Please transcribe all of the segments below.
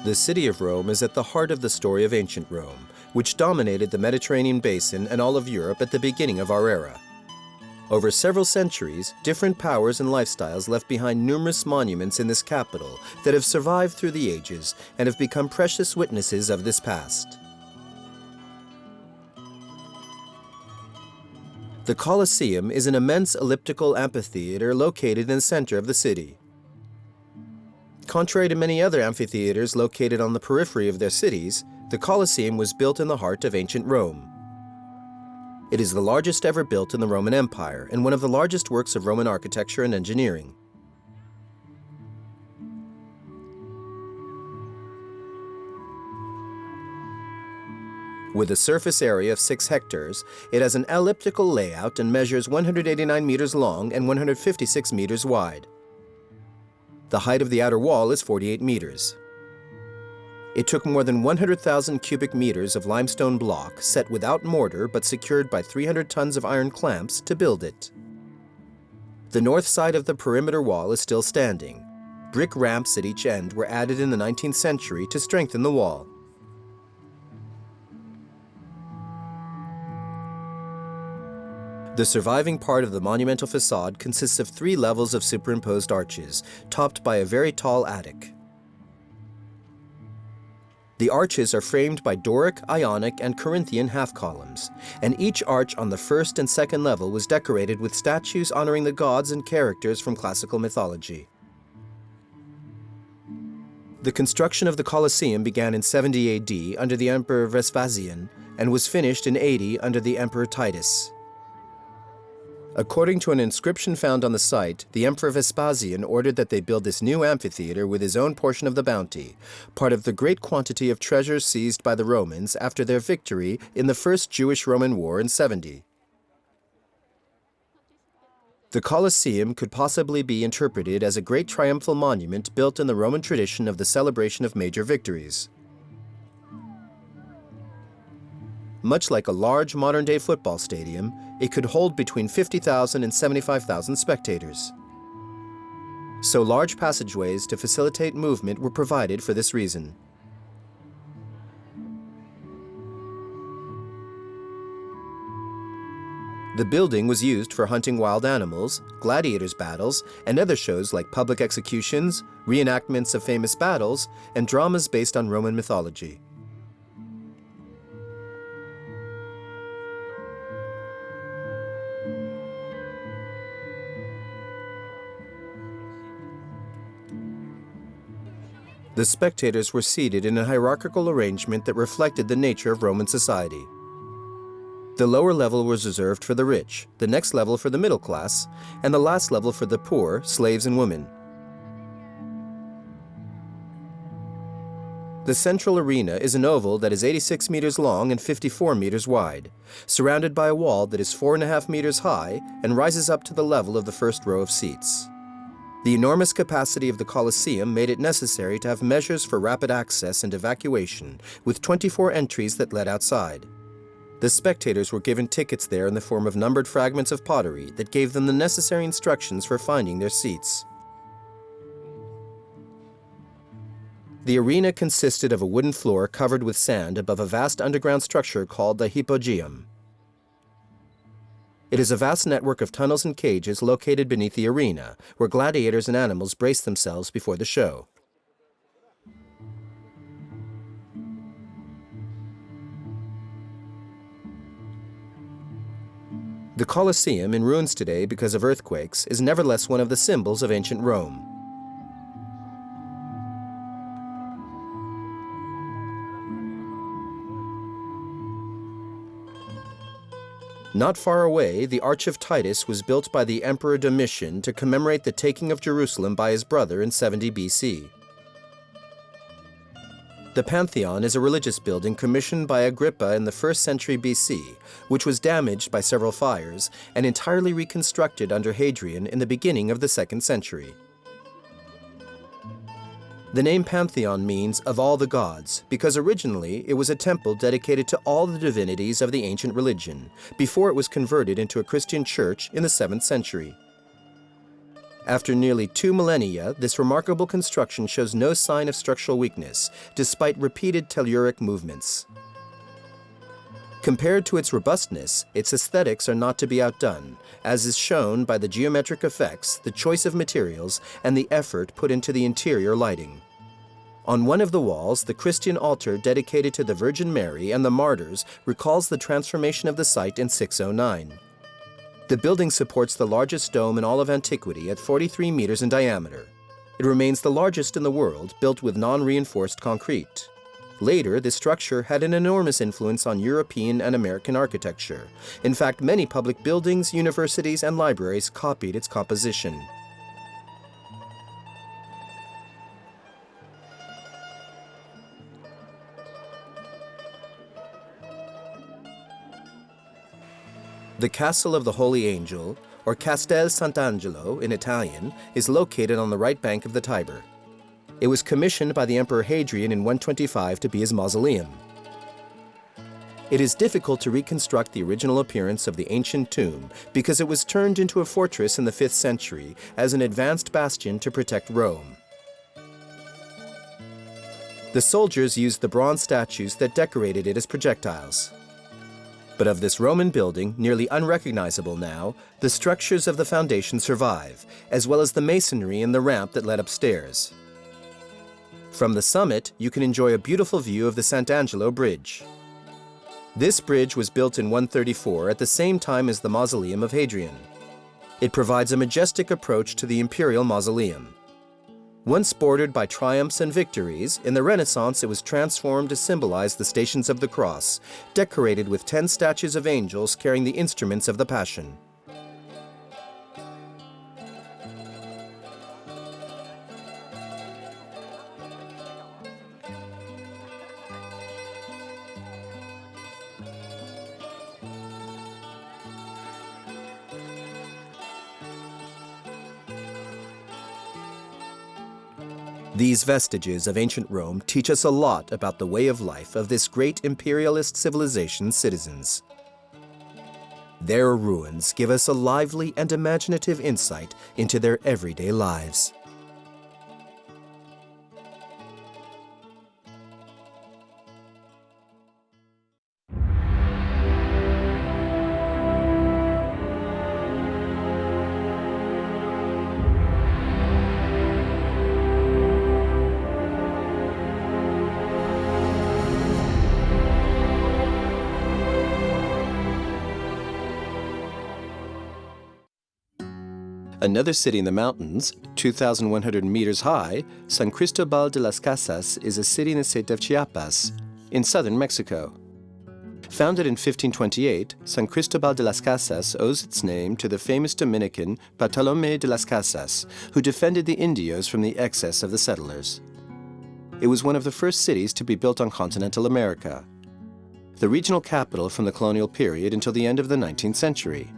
The city of Rome is at the heart of the story of ancient Rome, which dominated the Mediterranean basin and all of Europe at the beginning of our era. Over several centuries, different powers and lifestyles left behind numerous monuments in this capital that have survived through the ages and have become precious witnesses of this past. The Coliseum is an immense elliptical amphitheater located in the center of the city. Contrary to many other amphitheaters located on the periphery of their cities, the Coliseum was built in the heart of ancient Rome. It is the largest ever built in the Roman Empire and one of the largest works of Roman architecture and engineering. With a surface area of 6 hectares, it has an elliptical layout and measures 189 meters long and 156 meters wide. The height of the outer wall is 48 meters. It took more than 100,000 cubic meters of limestone block set without mortar but secured by 300 tons of iron clamps to build it. The north side of the perimeter wall is still standing. Brick ramps at each end were added in the 19th century to strengthen the wall. The surviving part of the monumental facade consists of 3 levels of superimposed arches, topped by a very tall attic. The arches are framed by Doric, Ionic, and Corinthian half-columns, and each arch on the first and second level was decorated with statues honoring the gods and characters from classical mythology. The construction of the Colosseum began in 70 AD under the Emperor Vespasian and was finished in 80 under the Emperor Titus. According to an inscription found on the site, the Emperor Vespasian ordered that they build this new amphitheater with his own portion of the bounty, part of the great quantity of treasures seized by the Romans after their victory in the First Jewish-Roman War in 70. The Colosseum could possibly be interpreted as a great triumphal monument built in the Roman tradition of the celebration of major victories. Much like a large modern-day football stadium, it could hold between 50,000 and 75,000 spectators. So large passageways to facilitate movement were provided for this reason. The building was used for hunting wild animals, gladiators' battles, and other shows like public executions, reenactments of famous battles, and dramas based on Roman mythology. The spectators were seated in a hierarchical arrangement that reflected the nature of Roman society. The lower level was reserved for the rich, the next level for the middle class, and the last level for the poor, slaves, and women. The central arena is an oval that is 86 meters long and 54 meters wide, surrounded by a wall that is 4.5 meters high and rises up to the level of the first row of seats. The enormous capacity of the Coliseum made it necessary to have measures for rapid access and evacuation, with 24 entries that led outside. The spectators were given tickets there in the form of numbered fragments of pottery that gave them the necessary instructions for finding their seats. The arena consisted of a wooden floor covered with sand above a vast underground structure called the Hypogeum. It is a vast network of tunnels and cages located beneath the arena, where gladiators and animals brace themselves before the show. The Colosseum, in ruins today because of earthquakes, is nevertheless one of the symbols of ancient Rome. Not far away, the Arch of Titus was built by the Emperor Domitian to commemorate the taking of Jerusalem by his brother in 70 BC. The Pantheon is a religious building commissioned by Agrippa in the 1st century BC, which was damaged by several fires and entirely reconstructed under Hadrian in the beginning of the 2nd century. The name Pantheon means "of all the gods," because originally it was a temple dedicated to all the divinities of the ancient religion, before it was converted into a Christian church in the 7th century. After nearly 2 millennia, this remarkable construction shows no sign of structural weakness, despite repeated telluric movements. Compared to its robustness, its aesthetics are not to be outdone, as is shown by the geometric effects, the choice of materials, and the effort put into the interior lighting. On one of the walls, the Christian altar dedicated to the Virgin Mary and the martyrs recalls the transformation of the site in 609. The building supports the largest dome in all of antiquity at 43 meters in diameter. It remains the largest in the world, built with non-reinforced concrete. Later, this structure had an enormous influence on European and American architecture. In fact, many public buildings, universities, and libraries copied its composition. The Castle of the Holy Angel, or Castel Sant'Angelo in Italian, is located on the right bank of the Tiber. It was commissioned by the Emperor Hadrian in 125 to be his mausoleum. It is difficult to reconstruct the original appearance of the ancient tomb because it was turned into a fortress in the 5th century as an advanced bastion to protect Rome. The soldiers used the bronze statues that decorated it as projectiles. But of this Roman building, nearly unrecognizable now, the structures of the foundation survive, as well as the masonry and the ramp that led upstairs. From the summit, you can enjoy a beautiful view of the Sant'Angelo Bridge. This bridge was built in 134 at the same time as the Mausoleum of Hadrian. It provides a majestic approach to the imperial mausoleum. Once bordered by triumphs and victories, in the Renaissance it was transformed to symbolize the Stations of the Cross, decorated with 10 statues of angels carrying the instruments of the Passion. These vestiges of ancient Rome teach us a lot about the way of life of this great imperialist civilization's citizens. Their ruins give us a lively and imaginative insight into their everyday lives. Another city in the mountains, 2,100 meters high, San Cristobal de las Casas is a city in the state of Chiapas, in southern Mexico. Founded in 1528, San Cristobal de las Casas owes its name to the famous Dominican Bartolomé de las Casas, who defended the Indios from the excess of the settlers. It was one of the first cities to be built on continental America, the regional capital from the colonial period until the end of the 19th century.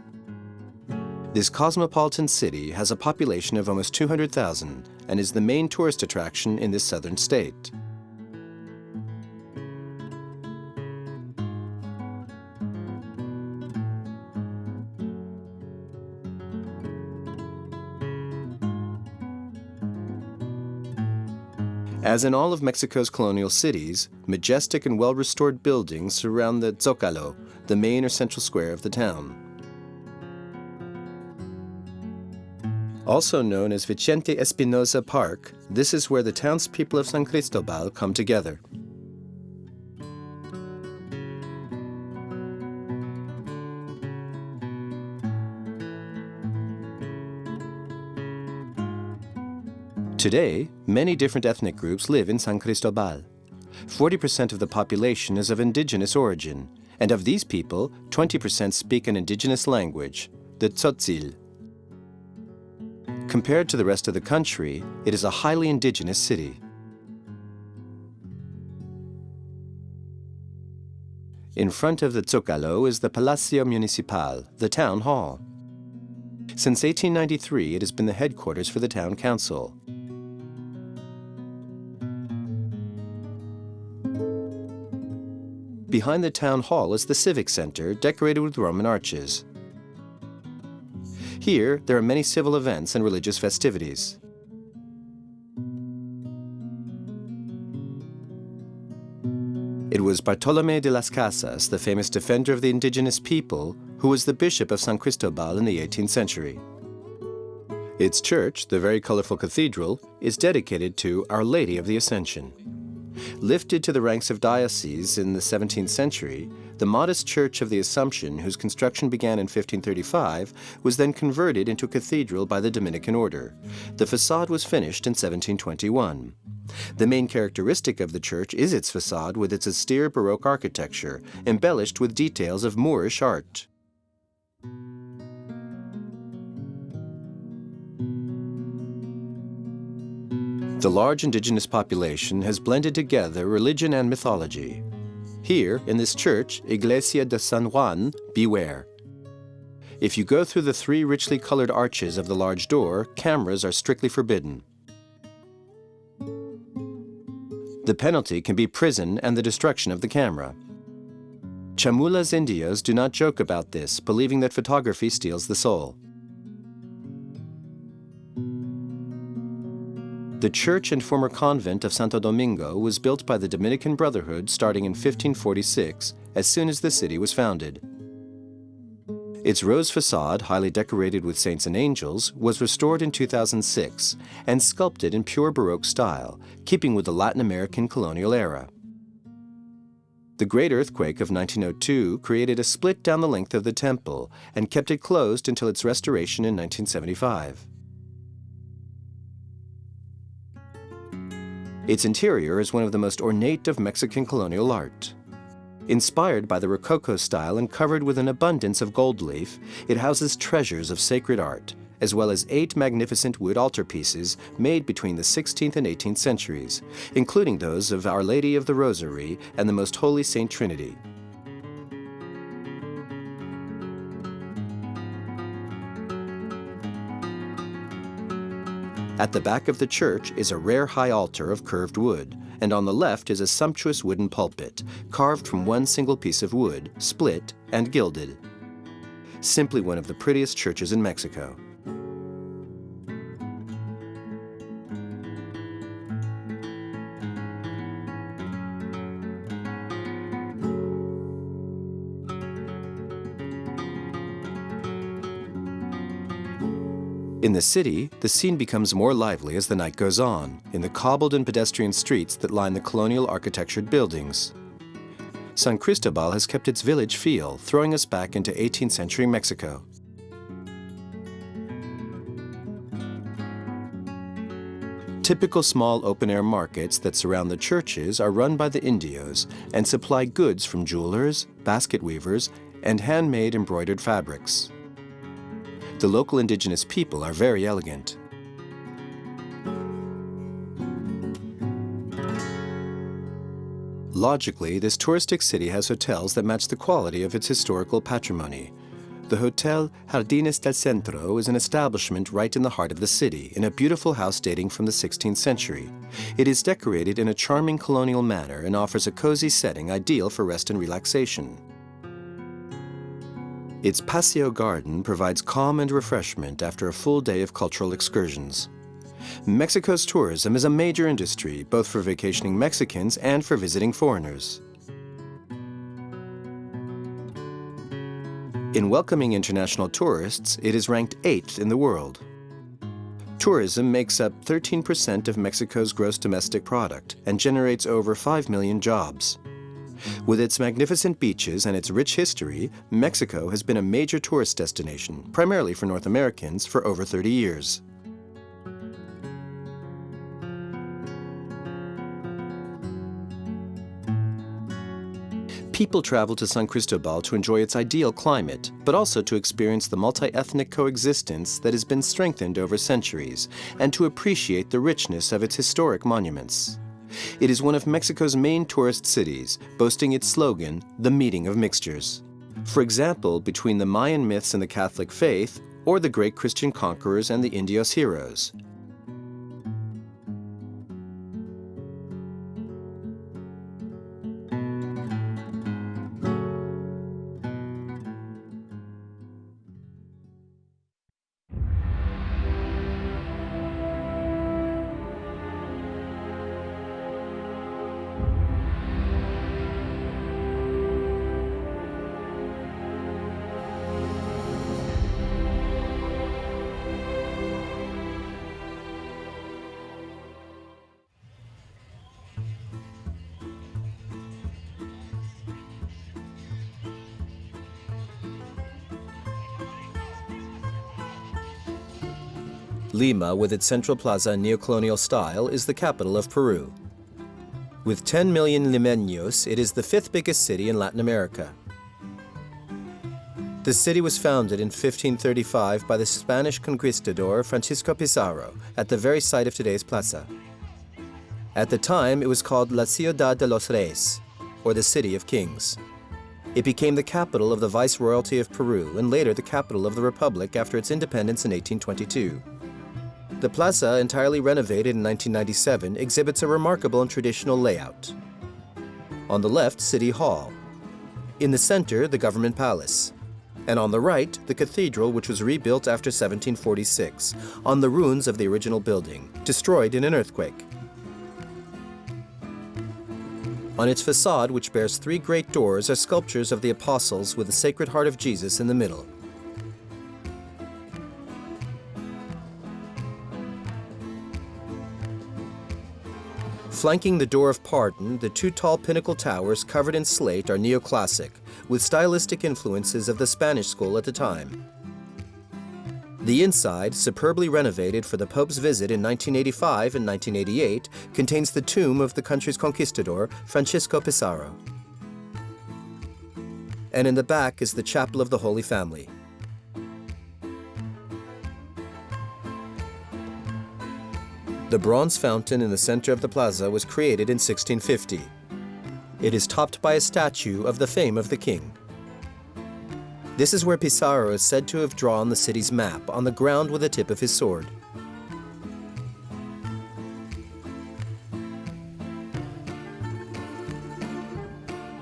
This cosmopolitan city has a population of almost 200,000 and is the main tourist attraction in this southern state. As in all of Mexico's colonial cities, majestic and well-restored buildings surround the Zócalo, the main or central square of the town. Also known as Vicente Espinosa Park, this is where the townspeople of San Cristobal come together. Today, many different ethnic groups live in San Cristobal. 40% of the population is of indigenous origin, and of these people, 20% speak an indigenous language, the Tzotzil. Compared to the rest of the country, it is a highly indigenous city. In front of the Zócalo is the Palacio Municipal, the town hall. Since 1893, it has been the headquarters for the town council. Behind the town hall is the Civic Center, decorated with Roman arches. Here, there are many civil events and religious festivities. It was Bartolomé de las Casas, the famous defender of the indigenous people, who was the bishop of San Cristobal in the 18th century. Its church, the very colorful cathedral, is dedicated to Our Lady of the Ascension. Lifted to the ranks of diocese in the 17th century, the modest Church of the Assumption, whose construction began in 1535, was then converted into a cathedral by the Dominican order. The facade was finished in 1721. The main characteristic of the church is its facade with its austere Baroque architecture, embellished with details of Moorish art. The large indigenous population has blended together religion and mythology. Here, in this church, Iglesia de San Juan, beware. If you go through the 3 richly colored arches of the large door, cameras are strictly forbidden. The penalty can be prison and the destruction of the camera. Chamulas Indios do not joke about this, believing that photography steals the soul. The church and former convent of Santo Domingo was built by the Dominican Brotherhood starting in 1546, as soon as the city was founded. Its rose facade, highly decorated with saints and angels, was restored in 2006 and sculpted in pure Baroque style, keeping with the Latin American colonial era. The Great Earthquake of 1902 created a split down the length of the temple and kept it closed until its restoration in 1975. Its interior is one of the most ornate of Mexican colonial art. Inspired by the Rococo style and covered with an abundance of gold leaf, it houses treasures of sacred art, as well as 8 magnificent wood altarpieces made between the 16th and 18th centuries, including those of Our Lady of the Rosary and the Most Holy Saint Trinity. At the back of the church is a rare high altar of curved wood, and on the left is a sumptuous wooden pulpit, carved from one single piece of wood, split and gilded. Simply one of the prettiest churches in Mexico. In the city, the scene becomes more lively as the night goes on, in the cobbled and pedestrian streets that line the colonial architectured buildings. San Cristobal has kept its village feel, throwing us back into 18th century Mexico. Typical small open-air markets that surround the churches are run by the Indios and supply goods from jewelers, basket weavers, and handmade embroidered fabrics. The local indigenous people are very elegant. Logically, this touristic city has hotels that match the quality of its historical patrimony. The Hotel Jardines del Centro is an establishment right in the heart of the city, in a beautiful house dating from the 16th century. It is decorated in a charming colonial manner and offers a cozy setting ideal for rest and relaxation. Its patio garden provides calm and refreshment after a full day of cultural excursions. Mexico's tourism is a major industry, both for vacationing Mexicans and for visiting foreigners. In welcoming international tourists, it is ranked 8th in the world. Tourism makes up 13% of Mexico's gross domestic product and generates over 5 million jobs. With its magnificent beaches and its rich history, Mexico has been a major tourist destination, primarily for North Americans, for over 30 years. People travel to San Cristobal to enjoy its ideal climate, but also to experience the multi-ethnic coexistence that has been strengthened over centuries, and to appreciate the richness of its historic monuments. It is one of Mexico's main tourist cities, boasting its slogan, "The Meeting of Mixtures." For example, between the Mayan myths and the Catholic faith, or the great Christian conquerors and the Indios heroes. Lima, with its central plaza and neo-colonial style, is the capital of Peru. With 10 million limeños, it is the fifth biggest city in Latin America. The city was founded in 1535 by the Spanish conquistador Francisco Pizarro at the very site of today's plaza. At the time, it was called La Ciudad de los Reyes, or the City of Kings. It became the capital of the Viceroyalty of Peru and later the capital of the Republic after its independence in 1822. The plaza, entirely renovated in 1997, exhibits a remarkable and traditional layout. On the left, City Hall. In the center, the Government Palace. And on the right, the cathedral, which was rebuilt after 1746, on the ruins of the original building, destroyed in an earthquake. On its facade, which bears three great doors, are sculptures of the apostles with the Sacred Heart of Jesus in the middle. Flanking the Door of Pardon, the two tall pinnacle towers covered in slate are neoclassic, with stylistic influences of the Spanish school at the time. The inside, superbly renovated for the Pope's visit in 1985 and 1988, contains the tomb of the country's conquistador, Francisco Pizarro. And in the back is the Chapel of the Holy Family. The bronze fountain in the center of the plaza was created in 1650. It is topped by a statue of the fame of the king. This is where Pizarro is said to have drawn the city's map on the ground with the tip of his sword.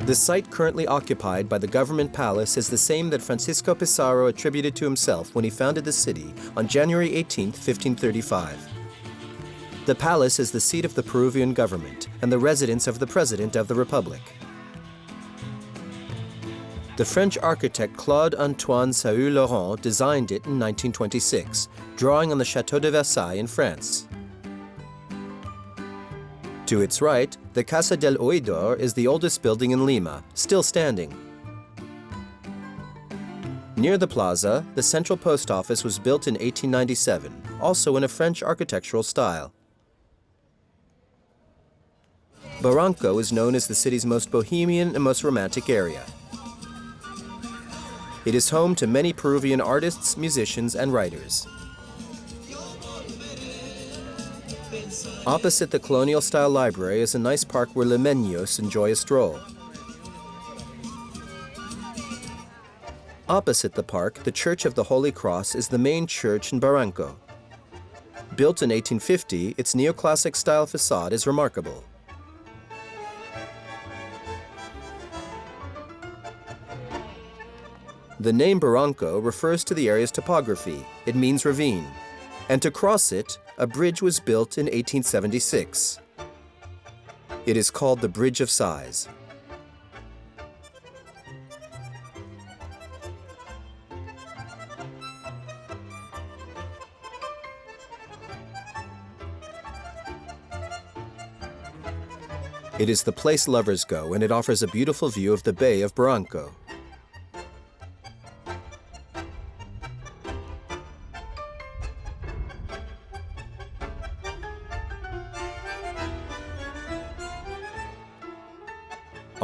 The site currently occupied by the government palace is the same that Francisco Pizarro attributed to himself when he founded the city on January 18, 1535. The palace is the seat of the Peruvian government and the residence of the President of the Republic. The French architect Claude-Antoine Saint-Laurent designed it in 1926, drawing on the Château de Versailles in France. To its right, the Casa del Oidor is the oldest building in Lima, still standing. Near the plaza, the central post office was built in 1897, also in a French architectural style. Barranco is known as the city's most bohemian and most romantic area. It is home to many Peruvian artists, musicians, and writers. Opposite the Colonial-style library is a nice park where limeños enjoy a stroll. Opposite the park, the Church of the Holy Cross is the main church in Barranco. Built in 1850, its neoclassic style facade is remarkable. The name Barranco refers to the area's topography. It means ravine. And to cross it, a bridge was built in 1876. It is called the Bridge of Sighs. It is the place lovers go, and it offers a beautiful view of the Bay of Barranco.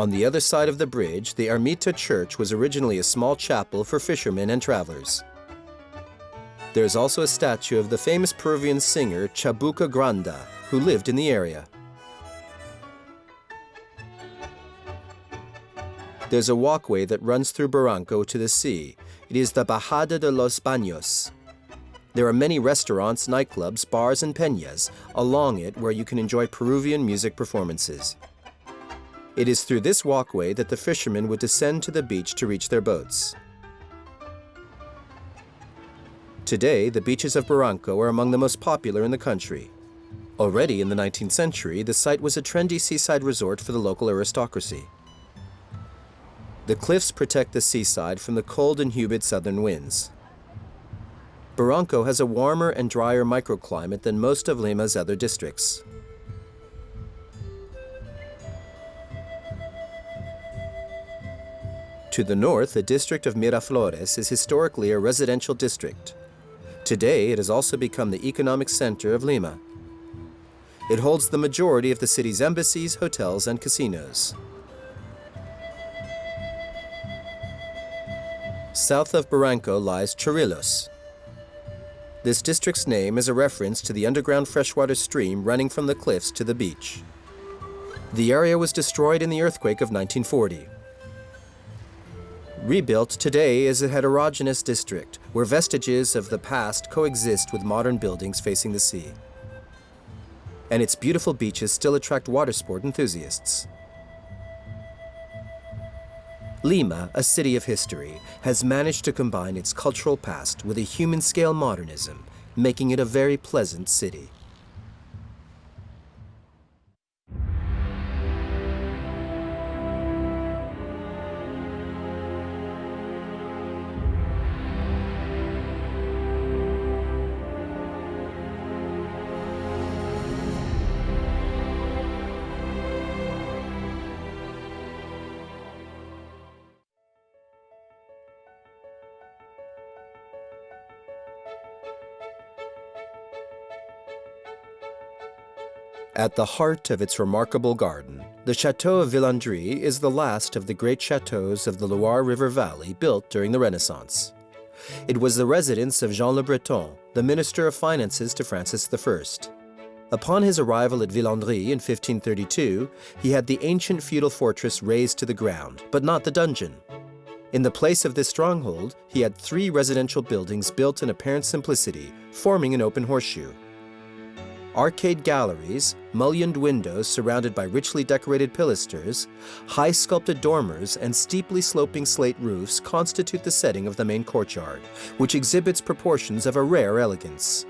On the other side of the bridge, the Ermita Church was originally a small chapel for fishermen and travelers. There is also a statue of the famous Peruvian singer Chabuca Granda, who lived in the area. There's a walkway that runs through Barranco to the sea. It is the Bajada de los Baños. There are many restaurants, nightclubs, bars, and peñas along it where you can enjoy Peruvian music performances. It is through this walkway that the fishermen would descend to the beach to reach their boats. Today, the beaches of Barranco are among the most popular in the country. Already in the 19th century, the site was a trendy seaside resort for the local aristocracy. The cliffs protect the seaside from the cold and humid southern winds. Barranco has a warmer and drier microclimate than most of Lima's other districts. To the north, the district of Miraflores is historically a residential district. Today, it has also become the economic center of Lima. It holds the majority of the city's embassies, hotels, and casinos. South of Barranco lies Chorrillos. This district's name is a reference to the underground freshwater stream running from the cliffs to the beach. The area was destroyed in the earthquake of 1940. Rebuilt today is a heterogeneous district where vestiges of the past coexist with modern buildings facing the sea. And its beautiful beaches still attract water sport enthusiasts. Lima, a city of history, has managed to combine its cultural past with a human-scale modernism, making it a very pleasant city. At the heart of its remarkable garden, the Château of Villandry is the last of the great chateaux of the Loire River Valley built during the Renaissance. It was the residence of Jean le Breton, the Minister of Finances to Francis I. Upon his arrival at Villandry in 1532, he had the ancient feudal fortress razed to the ground, but not the dungeon. In the place of this stronghold, he had 3 residential buildings built in apparent simplicity, forming an open horseshoe. Arcade galleries, mullioned windows surrounded by richly decorated pilasters, high sculpted dormers, and steeply sloping slate roofs constitute the setting of the main courtyard, which exhibits proportions of a rare elegance.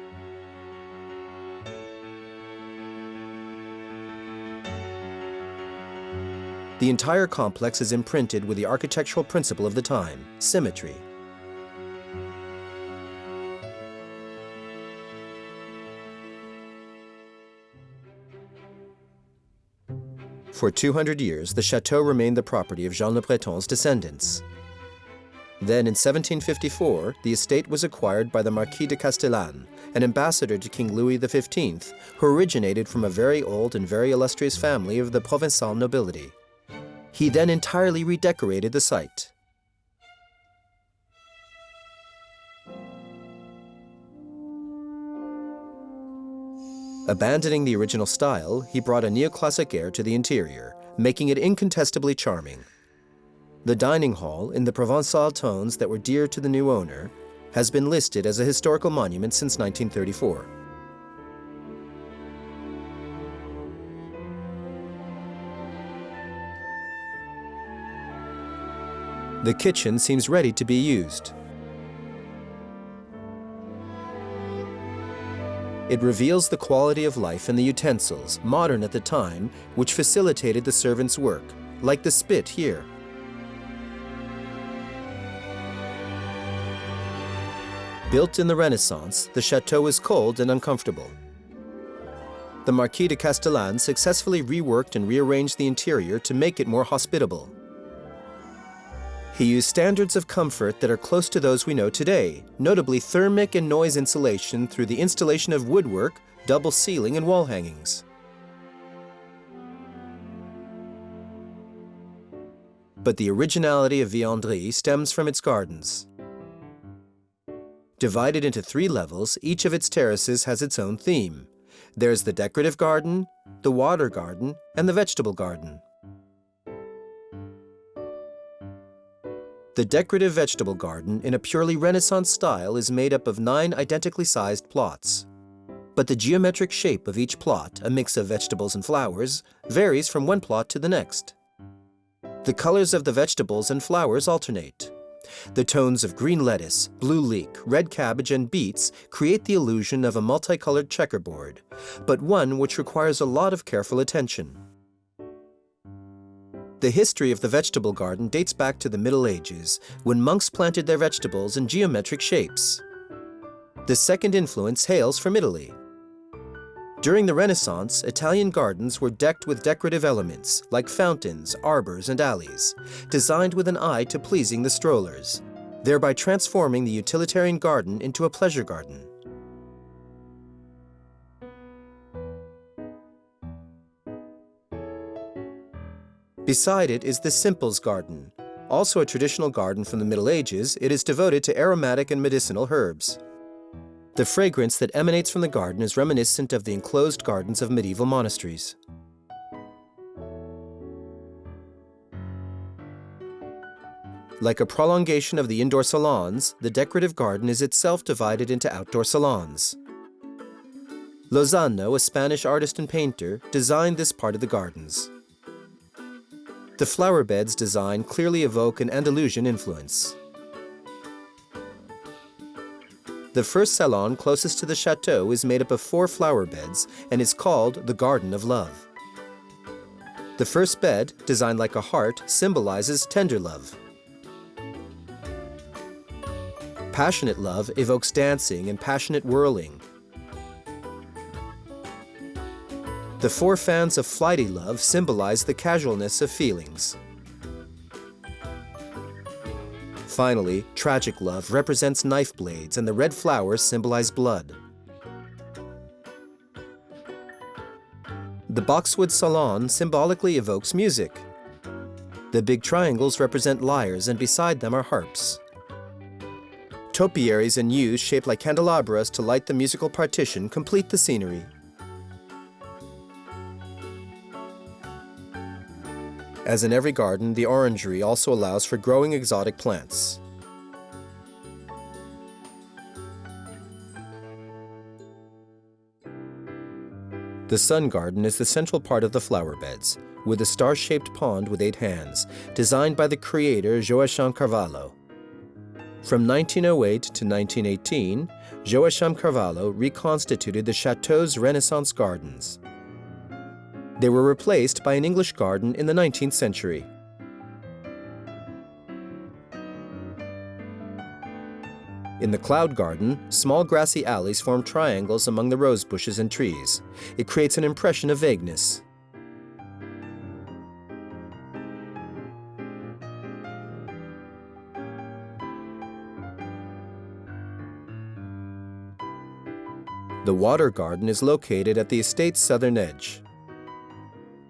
The entire complex is imprinted with the architectural principle of the time, symmetry. For 200 years, the chateau remained the property of Jean le Breton's descendants. Then, in 1754, the estate was acquired by the Marquis de Castellane, an ambassador to King Louis XV, who originated from a very old and very illustrious family of the Provençal nobility. He then entirely redecorated the site. Abandoning the original style, he brought a neoclassic air to the interior, making it incontestably charming. The dining hall, in the Provençal tones that were dear to the new owner, has been listed as a historical monument since 1934. The kitchen seems ready to be used. It reveals the quality of life in the utensils, modern at the time, which facilitated the servants' work, like the spit here. Built in the Renaissance, the chateau is cold and uncomfortable. The Marquis de Castellane successfully reworked and rearranged the interior to make it more hospitable. He used standards of comfort that are close to those we know today, notably thermic and noise insulation through the installation of woodwork, double ceiling, and wall hangings. But the originality of Villandry stems from its gardens. Divided into 3 levels, each of its terraces has its own theme. There's the decorative garden, the water garden, and the vegetable garden. The decorative vegetable garden, in a purely Renaissance style, is made up of 9 identically sized plots. But the geometric shape of each plot, a mix of vegetables and flowers, varies from one plot to the next. The colors of the vegetables and flowers alternate. The tones of green lettuce, blue leek, red cabbage, and beets create the illusion of a multicolored checkerboard, but one which requires a lot of careful attention. The history of the vegetable garden dates back to the Middle Ages, when monks planted their vegetables in geometric shapes. The second influence hails from Italy. During the Renaissance, Italian gardens were decked with decorative elements, like fountains, arbors, and alleys, designed with an eye to pleasing the strollers, thereby transforming the utilitarian garden into a pleasure garden. Beside it is the Simple's Garden. Also a traditional garden from the Middle Ages, it is devoted to aromatic and medicinal herbs. The fragrance that emanates from the garden is reminiscent of the enclosed gardens of medieval monasteries. Like a prolongation of the indoor salons, the decorative garden is itself divided into outdoor salons. Lozano, a Spanish artist and painter, designed this part of the gardens. The flower beds design clearly evoke an Andalusian influence. The first salon closest to the chateau is made up of 4 flower beds and is called the Garden of Love. The first bed, designed like a heart, symbolizes tender love. Passionate love evokes dancing and passionate whirling. The 4 fans of flighty love symbolize the casualness of feelings. Finally, tragic love represents knife blades, and the red flowers symbolize blood. The boxwood salon symbolically evokes music. The big triangles represent lyres, and beside them are harps. Topiaries and yews shaped like candelabras to light the musical partition complete the scenery. As in every garden, the orangery also allows for growing exotic plants. The sun garden is the central part of the flower beds, with a star-shaped pond with 8 hands, designed by the creator Joachim Carvalho. From 1908 to 1918, Joachim Carvalho reconstituted the Château's Renaissance gardens. They were replaced by an English garden in the 19th century. In the Cloud Garden, small grassy alleys form triangles among the rose bushes and trees. It creates an impression of vagueness. The Water Garden is located at the estate's southern edge.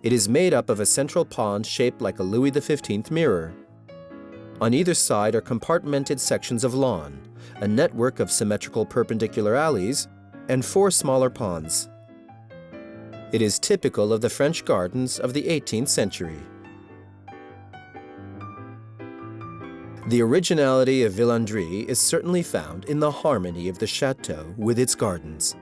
It is made up of a central pond shaped like a Louis XV mirror. On either side are compartmented sections of lawn, a network of symmetrical perpendicular alleys, and 4 smaller ponds. It is typical of the French gardens of the 18th century. The originality of Villandry is certainly found in the harmony of the chateau with its gardens.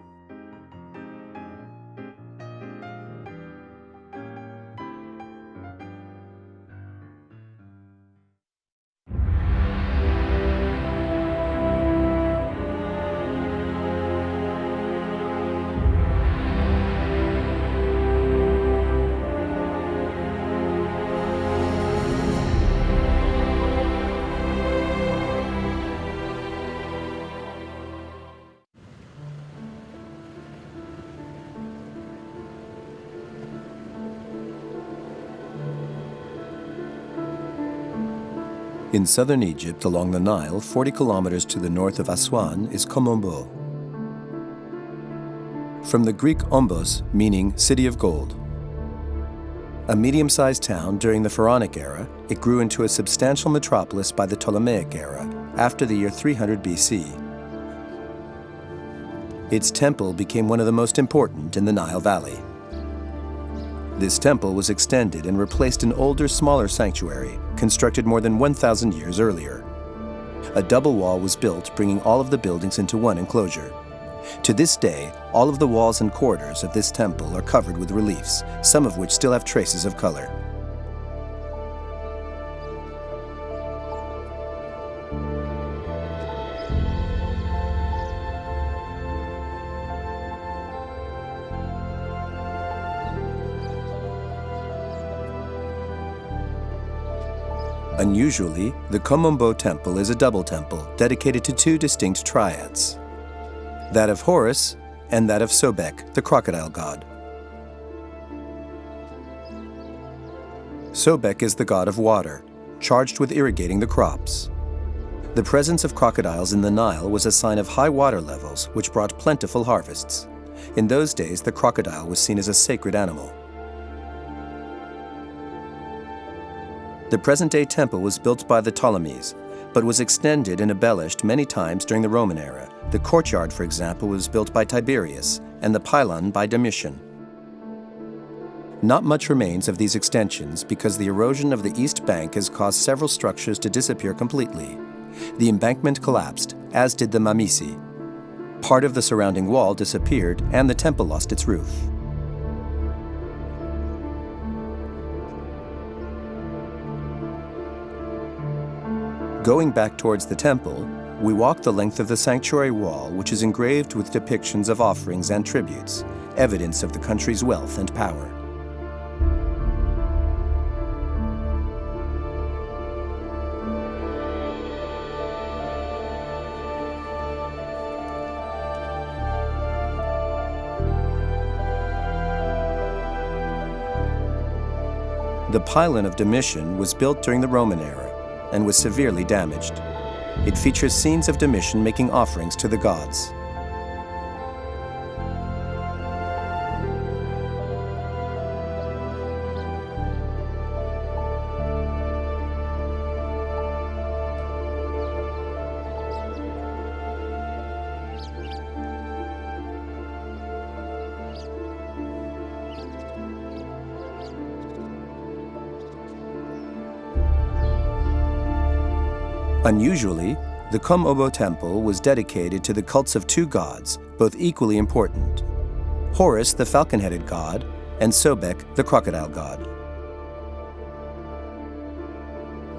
In southern Egypt, along the Nile, 40 kilometers to the north of Aswan, is Ombo. From the Greek ombos, meaning city of gold. A medium-sized town during the Pharaonic era, it grew into a substantial metropolis by the Ptolemaic era, after the year 300 BC. Its temple became one of the most important in the Nile Valley. This temple was extended and replaced an older, smaller sanctuary, constructed more than 1,000 years earlier. A double wall was built, bringing all of the buildings into one enclosure. To this day, all of the walls and corridors of this temple are covered with reliefs, some of which still have traces of color. Unusually, the Ombo temple is a double temple dedicated to 2 distinct triads, that of Horus and that of Sobek, the crocodile god. Sobek is the god of water, charged with irrigating the crops. The presence of crocodiles in the Nile was a sign of high water levels, which brought plentiful harvests. In those days, the crocodile was seen as a sacred animal. The present-day temple was built by the Ptolemies, but was extended and embellished many times during the Roman era. The courtyard, for example, was built by Tiberius, and the pylon by Domitian. Not much remains of these extensions because the erosion of the east bank has caused several structures to disappear completely. The embankment collapsed, as did the Mamisi. Part of the surrounding wall disappeared, and the temple lost its roof. Going back towards the temple, we walk the length of the sanctuary wall, which is engraved with depictions of offerings and tributes, evidence of the country's wealth and power. The pylon of Domitian was built during the Roman era and was severely damaged. It features scenes of Domitian making offerings to the gods. Unusually, the Ombo temple was dedicated to the cults of two gods, both equally important: Horus, the falcon-headed god, and Sobek, the crocodile god.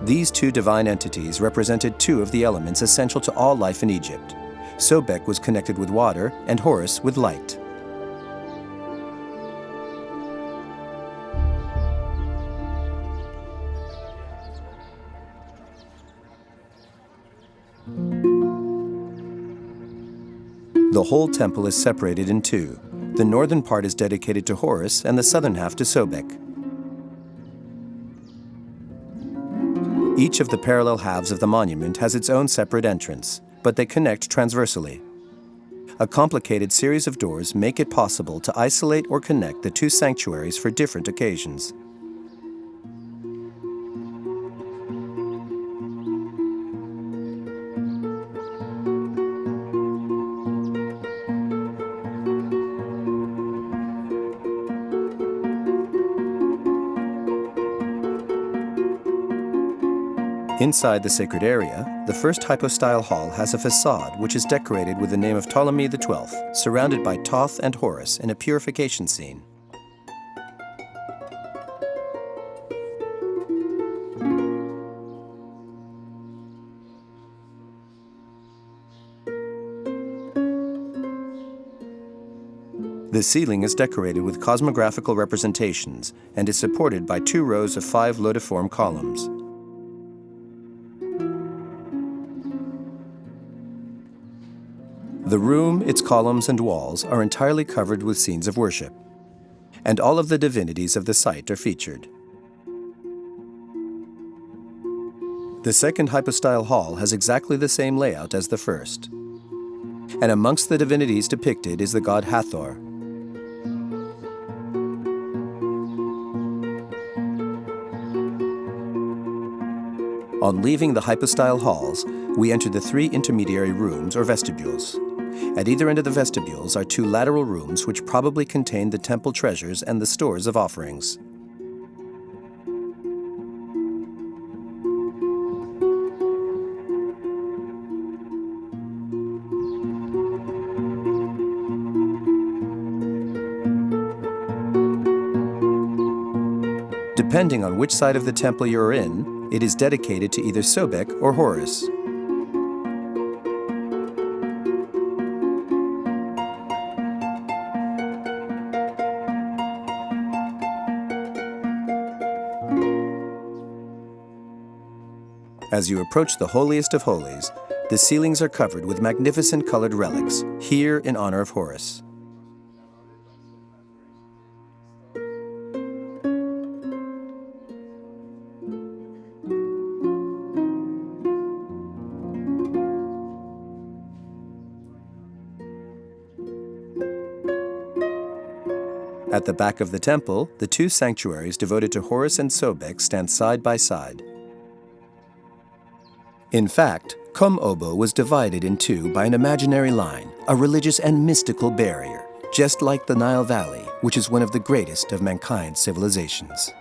These two divine entities represented two of the elements essential to all life in Egypt. Sobek was connected with water, and Horus with light. The whole temple is separated in two. The northern part is dedicated to Horus and the southern half to Sobek. Each of the parallel halves of the monument has its own separate entrance, but they connect transversely. A complicated series of doors make it possible to isolate or connect the two sanctuaries for different occasions. Inside the sacred area, the first hypostyle hall has a facade which is decorated with the name of Ptolemy XII, surrounded by Thoth and Horus in a purification scene. The ceiling is decorated with cosmographical representations and is supported by 2 rows of 5 lotiform columns. The room, its columns and walls are entirely covered with scenes of worship, and all of the divinities of the site are featured. The second hypostyle hall has exactly the same layout as the first, and amongst the divinities depicted is the god Hathor. On leaving the hypostyle halls, we enter the 3 intermediary rooms or vestibules. At either end of the vestibules are 2 lateral rooms which probably contain the temple treasures and the stores of offerings. Depending on which side of the temple you're in, it is dedicated to either Sobek or Horus. As you approach the holiest of holies, the ceilings are covered with magnificent colored relics, here in honor of Horus. At the back of the temple, the two sanctuaries devoted to Horus and Sobek stand side by side. In fact, Ombo was divided in two by an imaginary line, a religious and mystical barrier, just like the Nile Valley, which is one of the greatest of mankind's civilizations.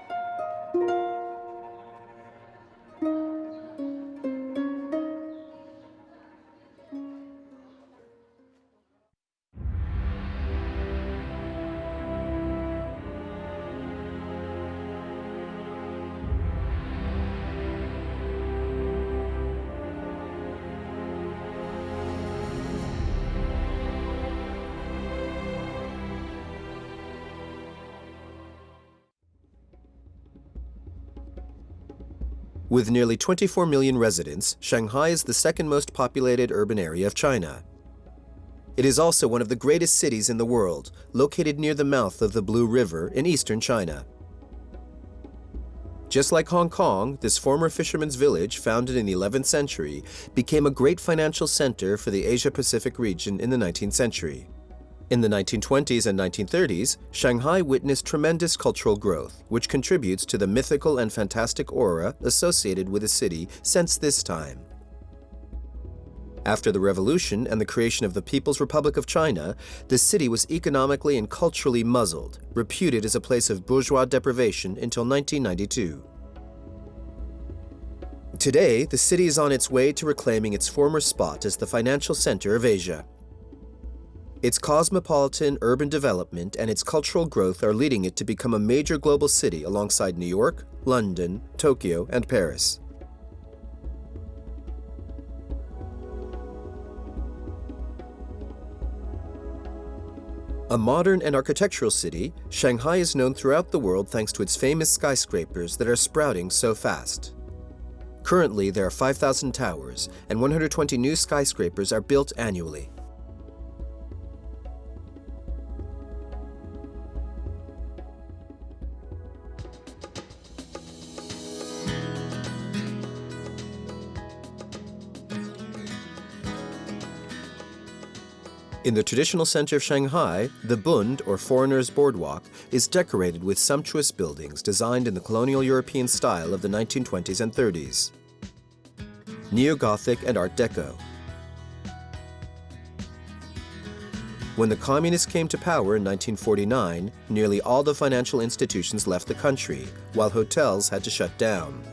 With nearly 24 million residents, Shanghai is the second most populated urban area of China. It is also one of the greatest cities in the world, located near the mouth of the Blue River in eastern China. Just like Hong Kong, this former fisherman's village, founded in the 11th century, became a great financial center for the Asia-Pacific region in the 19th century. In the 1920s and 1930s, Shanghai witnessed tremendous cultural growth, which contributes to the mythical and fantastic aura associated with the city since this time. After the revolution and the creation of the People's Republic of China, the city was economically and culturally muzzled, reputed as a place of bourgeois deprivation until 1992. Today, the city is on its way to reclaiming its former spot as the financial center of Asia. Its cosmopolitan urban development and its cultural growth are leading it to become a major global city alongside New York, London, Tokyo, and Paris. A modern and architectural city, Shanghai is known throughout the world thanks to its famous skyscrapers that are sprouting so fast. Currently, there are 5,000 towers, and 120 new skyscrapers are built annually. In the traditional center of Shanghai, the Bund, or Foreigners' Boardwalk, is decorated with sumptuous buildings designed in the colonial European style of the 1920s and 30s. Neo-Gothic and Art Deco. When the communists came to power in 1949, nearly all the financial institutions left the country, while hotels had to shut down.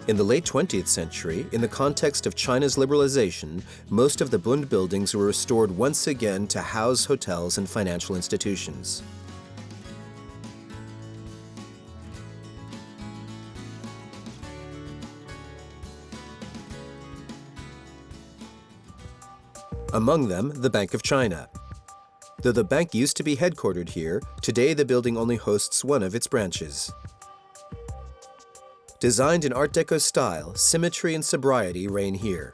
In the late 20th century, in the context of China's liberalization, most of the Bund buildings were restored once again to house hotels and financial institutions. Among them, the Bank of China. Though the bank used to be headquartered here, today the building only hosts one of its branches. Designed in Art Deco style, symmetry and sobriety reign here.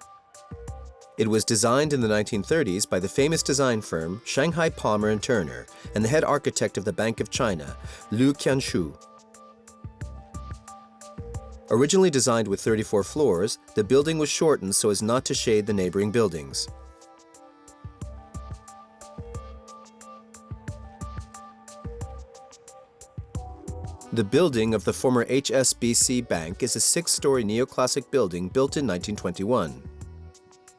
It was designed in the 1930s by the famous design firm Shanghai Palmer & Turner and the head architect of the Bank of China, Liu Qianshu. Originally designed with 34 floors, the building was shortened so as not to shade the neighboring buildings. The building of the former HSBC Bank is a 6-story neoclassic building built in 1921.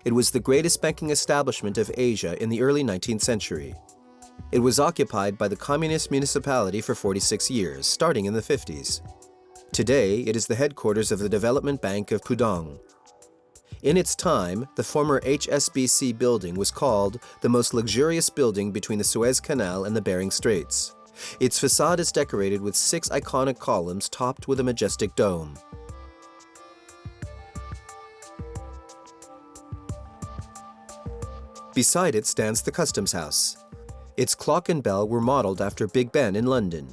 It was the greatest banking establishment of Asia in the early 19th century. It was occupied by the Communist municipality for 46 years, starting in the 50s. Today, it is the headquarters of the Development Bank of Pudong. In its time, the former HSBC building was called the most luxurious building between the Suez Canal and the Bering Straits. Its facade is decorated with 6 iconic columns topped with a majestic dome. Beside it stands the Customs House. Its clock and bell were modeled after Big Ben in London.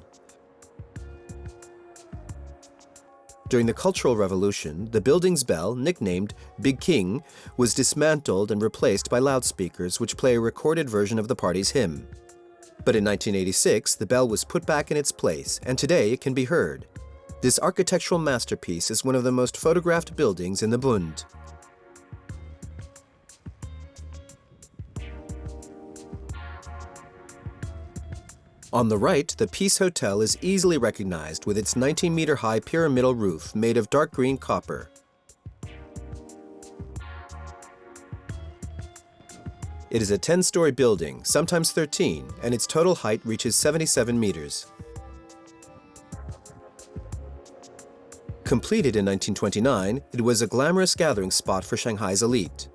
During the Cultural Revolution, the building's bell, nicknamed Big King, was dismantled and replaced by loudspeakers which play a recorded version of the party's hymn. But in 1986, the bell was put back in its place, and today it can be heard. This architectural masterpiece is one of the most photographed buildings in the Bund. On the right, the Peace Hotel is easily recognized with its 19-meter-high pyramidal roof made of dark green copper. It is a 10-story building, sometimes 13, and its total height reaches 77 meters. Completed in 1929, it was a glamorous gathering spot for Shanghai's elite.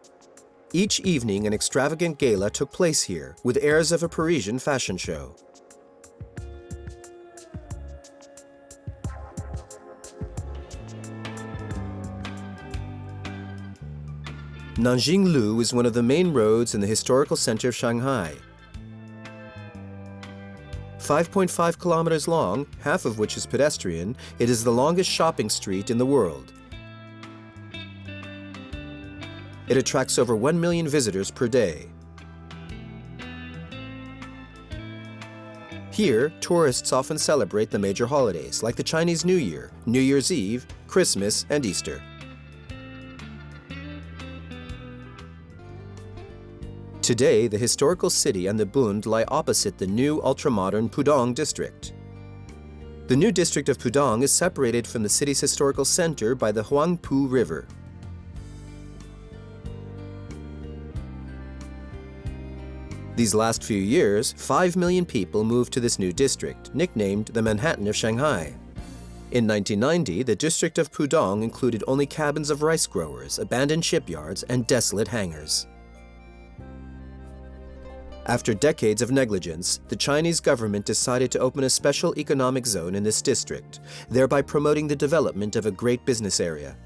Each evening, an extravagant gala took place here, with airs of a Parisian fashion show. Nanjing Lu is one of the main roads in the historical center of Shanghai. 5.5 kilometers long, half of which is pedestrian, it is the longest shopping street in the world. It attracts over 1 million visitors per day. Here, tourists often celebrate the major holidays like the Chinese New Year, New Year's Eve, Christmas, and Easter. Today, the historical city and the Bund lie opposite the new ultra-modern Pudong district. The new district of Pudong is separated from the city's historical center by the Huangpu River. These last few years, 5 million people moved to this new district, nicknamed the Manhattan of Shanghai. In 1990, the district of Pudong included only cabins of rice growers, abandoned shipyards, and desolate hangars. After decades of negligence, the Chinese government decided to open a special economic zone in this district, thereby promoting the development of a great business area.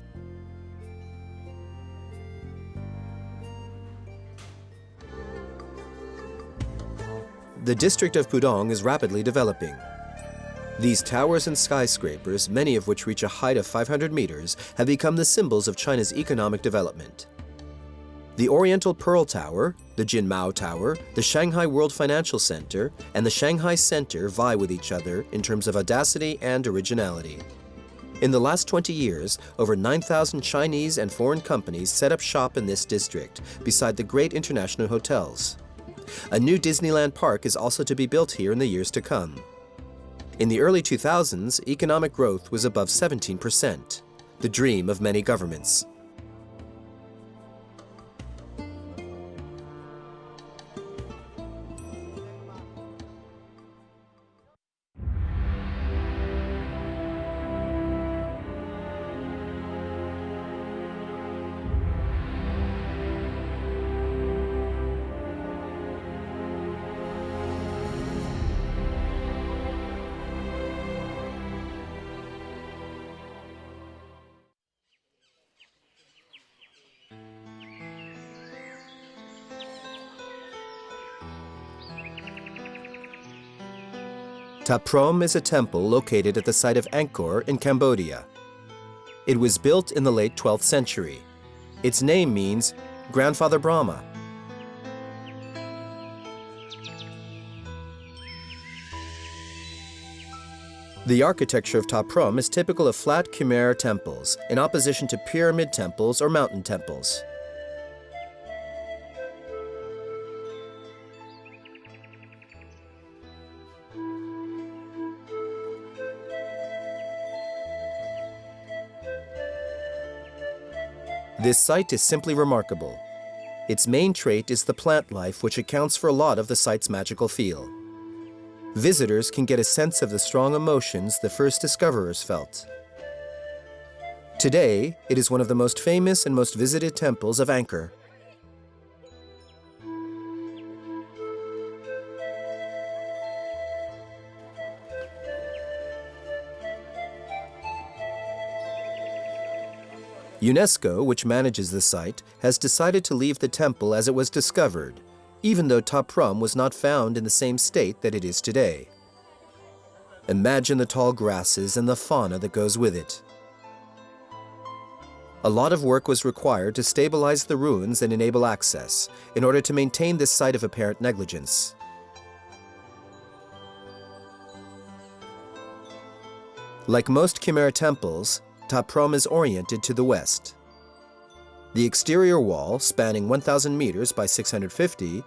The district of Pudong is rapidly developing. These towers and skyscrapers, many of which reach a height of 500 meters, have become the symbols of China's economic development. The Oriental Pearl Tower, the Jinmao Tower, the Shanghai World Financial Center, and the Shanghai Center vie with each other in terms of audacity and originality. In the last 20 years, over 9,000 Chinese and foreign companies set up shop in this district, beside the great international hotels. A new Disneyland park is also to be built here in the years to come. In the early 2000s, economic growth was above 17%, the dream of many governments. Phrom is a temple located at the site of Angkor in Cambodia. It was built in the late 12th century. Its name means Grandfather Brahma. The architecture of Phrom is typical of flat Khmer temples, in opposition to pyramid temples or mountain temples. This site is simply remarkable. Its main trait is the plant life, which accounts for a lot of the site's magical feel. Visitors can get a sense of the strong emotions the first discoverers felt. Today, it is one of the most famous and most visited temples of Angkor. UNESCO, which manages the site, has decided to leave the temple as it was discovered, even though Phrom was not found in the same state that it is today. Imagine the tall grasses and the fauna that goes with it. A lot of work was required to stabilize the ruins and enable access, in order to maintain this site of apparent negligence. Like most Khmer temples, Phrom is oriented to the west. The exterior wall, spanning 1,000 meters by 650,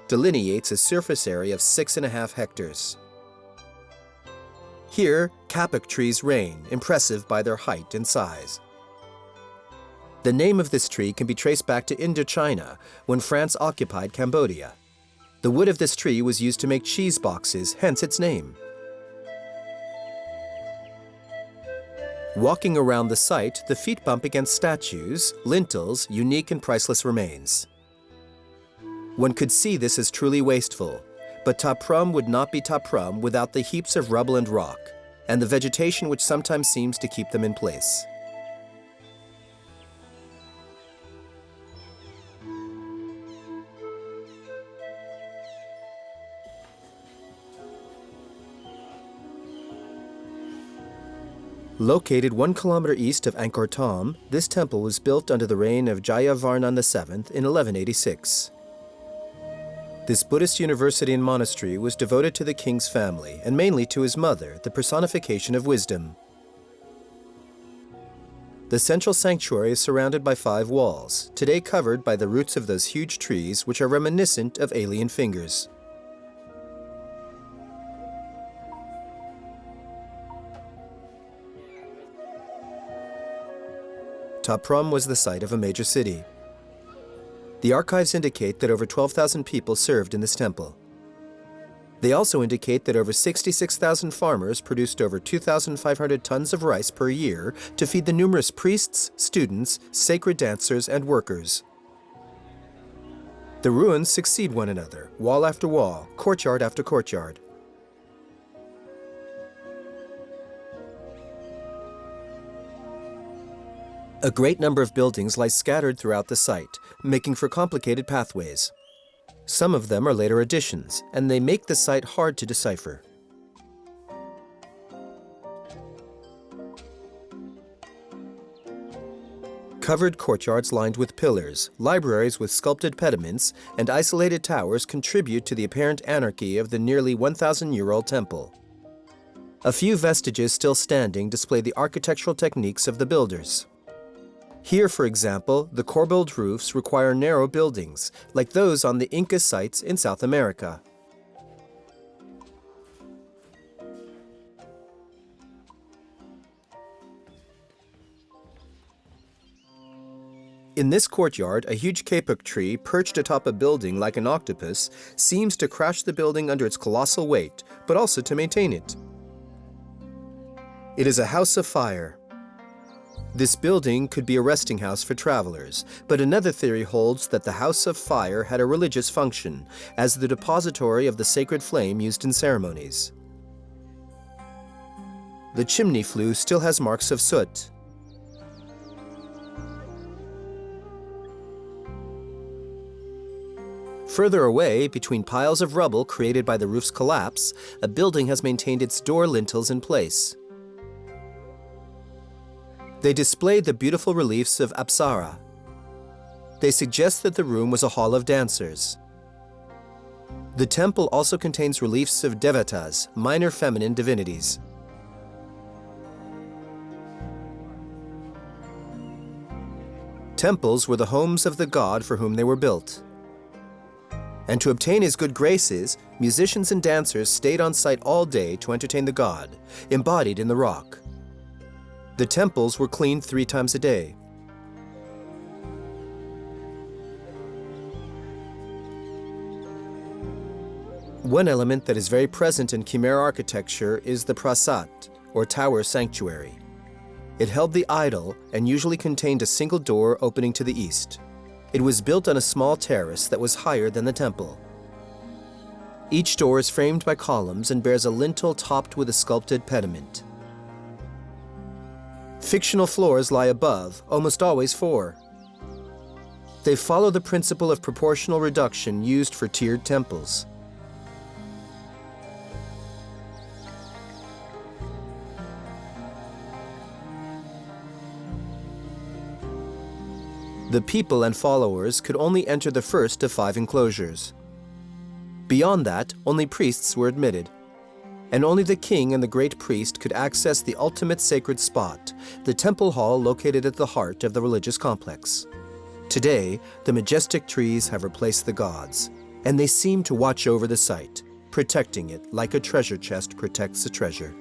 delineates a surface area of 6.5 hectares. Here, kapok trees reign, impressive by their height and size. The name of this tree can be traced back to Indochina, when France occupied Cambodia. The wood of this tree was used to make cheese boxes, hence its name. Walking around the site, the feet bump against statues, lintels, unique and priceless remains. One could see this as truly wasteful, but Phrom would not be Phrom without the heaps of rubble and rock, and the vegetation which sometimes seems to keep them in place. Located 1 kilometer east of Angkor Thom, this temple was built under the reign of Jayavarman VII in 1186. This Buddhist university and monastery was devoted to the king's family and mainly to his mother, the personification of wisdom. The central sanctuary is surrounded by 5 walls, today covered by the roots of those huge trees which are reminiscent of alien fingers. Phrom was the site of a major city. The archives indicate that over 12,000 people served in this temple. They also indicate that over 66,000 farmers produced over 2,500 tons of rice per year to feed the numerous priests, students, sacred dancers, and workers. The ruins succeed one another, wall after wall, courtyard after courtyard. A great number of buildings lie scattered throughout the site, making for complicated pathways. Some of them are later additions, and they make the site hard to decipher. Covered courtyards lined with pillars, libraries with sculpted pediments, and isolated towers contribute to the apparent anarchy of the nearly 1,000-year-old temple. A few vestiges still standing display the architectural techniques of the builders. Here, for example, the corbelled roofs require narrow buildings, like those on the Inca sites in South America. In this courtyard, a huge kapok tree perched atop a building like an octopus seems to crush the building under its colossal weight, but also to maintain it. It is a house of fire. This building could be a resting house for travelers, but another theory holds that the House of Fire had a religious function, as the depository of the sacred flame used in ceremonies. The chimney flue still has marks of soot. Further away, between piles of rubble created by the roof's collapse, a building has maintained its door lintels in place. They display the beautiful reliefs of Apsara. They suggest that the room was a hall of dancers. The temple also contains reliefs of devatas, minor feminine divinities. Temples were the homes of the god for whom they were built. And to obtain his good graces, musicians and dancers stayed on site all day to entertain the god, embodied in the rock. The temples were cleaned 3 times a day. One element that is very present in Khmer architecture is the prasat, or tower sanctuary. It held the idol and usually contained a single door opening to the east. It was built on a small terrace that was higher than the temple. Each door is framed by columns and bears a lintel topped with a sculpted pediment. Fictional floors lie above, almost always 4. They follow the principle of proportional reduction used for tiered temples. The people and followers could only enter the first of 5 enclosures. Beyond that, only priests were admitted. And only the king and the great priest could access the ultimate sacred spot, the temple hall located at the heart of the religious complex. Today, the majestic trees have replaced the gods, and they seem to watch over the site, protecting it like a treasure chest protects a treasure.